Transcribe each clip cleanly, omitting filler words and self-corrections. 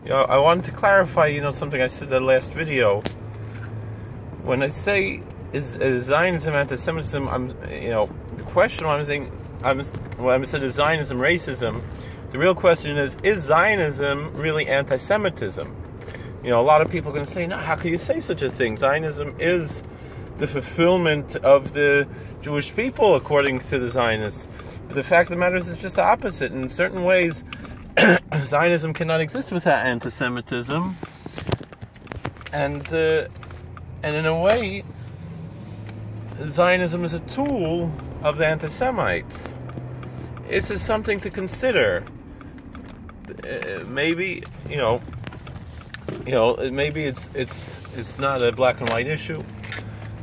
I wanted to clarify, something I said in the last video. When I say is Zionism anti-Semitism, the question when I said is Zionism racism, the real question is Zionism really anti-Semitism? A lot of people are going to say, no, how can you say such a thing? Zionism is the fulfillment of the Jewish people, according to the Zionists. But the fact of the matter is it's just the opposite. In certain ways, Zionism cannot exist without anti-Semitism. And in a way, Zionism is a tool of the anti-Semites. It's just something to consider. Maybe maybe it's not a black and white issue.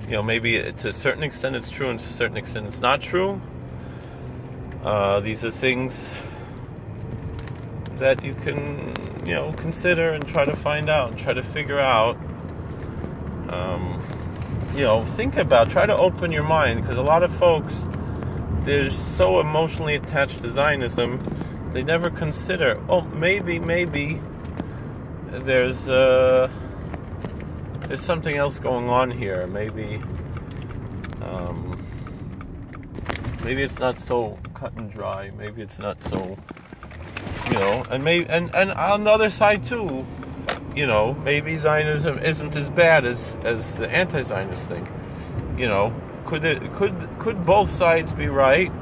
Maybe to a certain extent it's true, and to a certain extent it's not true. These are things that you can, consider and try to find out and try to figure out. Think about, try to open your mind, because a lot of folks, they're so emotionally attached to Zionism, they never consider, maybe there's something else going on here. Maybe it's not so cut and dry. Maybe it's not so, and on the other side too, maybe Zionism isn't as bad as the anti-Zionist thing. Could both sides be right?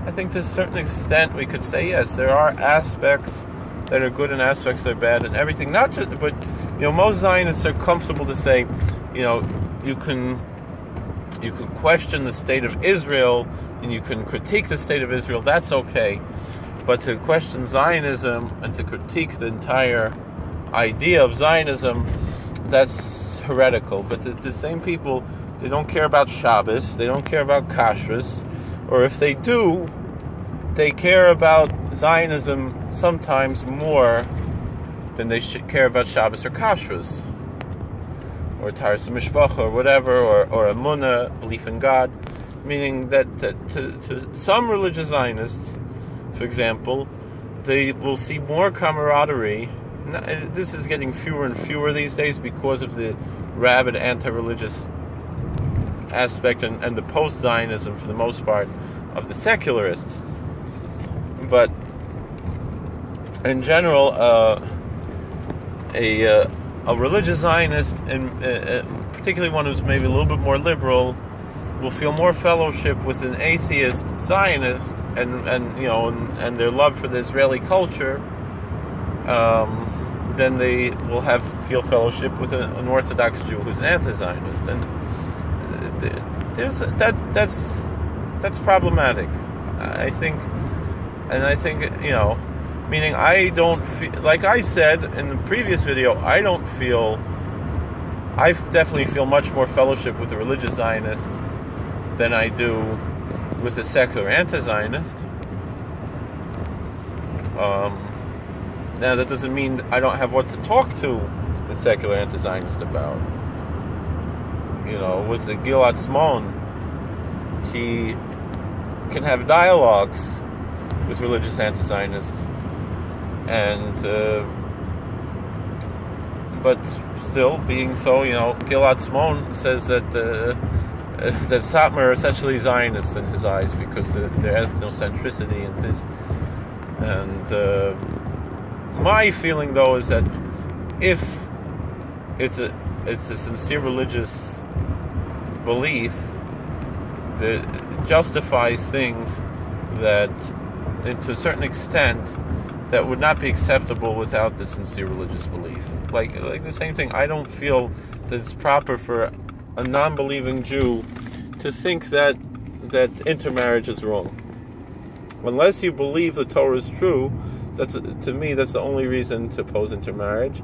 I think to a certain extent we could say yes. There are aspects that are good and aspects that are bad and everything. Not just, but most Zionists are comfortable to say, you can question the state of Israel and you can critique the state of Israel. That's okay, but to question Zionism and to critique the entire idea of Zionism, that's heretical. But the same people, they don't care about Shabbos, they don't care about kashrus, or if they do, they care about Zionism sometimes more than they should care about Shabbos or kashrus, or Taras Mishpacha, or whatever, or Emunah, belief in God. Meaning that to some religious Zionists, for example, they will see more camaraderie. This is getting fewer and fewer these days because of the rabid anti-religious aspect and the post-Zionism, for the most part, of the secularists. But in general, a religious Zionist, and particularly one who's maybe a little bit more liberal, will feel more fellowship with an atheist Zionist and their love for the Israeli culture than they will feel fellowship with an Orthodox Jew who's an anti-Zionist. And that's problematic, I think. And I think, meaning I don't feel, like I said in the previous video, I definitely feel much more fellowship with a religious Zionist than I do with a secular anti-Zionist. Now that doesn't mean I don't have what to talk to the secular anti-Zionist about. With the Gilad Tzmon, he can have dialogues with religious anti-Zionists, and but still being so, Gilad Tzmon says that Satmar are essentially Zionists in his eyes because their ethnocentricity and this. And my feeling, though, is that if it's a sincere religious belief that justifies things that, to a certain extent, that would not be acceptable without the sincere religious belief. Like the same thing, I don't feel that it's proper for a non-believing Jew to think that intermarriage is wrong. Unless you believe the Torah is true, to me that's the only reason to oppose intermarriage.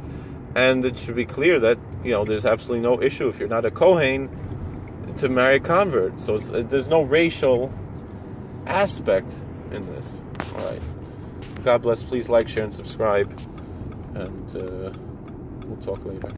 And it should be clear that there's absolutely no issue if you're not a Kohen to marry a convert. So there's no racial aspect in this. All right. God bless. Please like, share, and subscribe. And we'll talk later.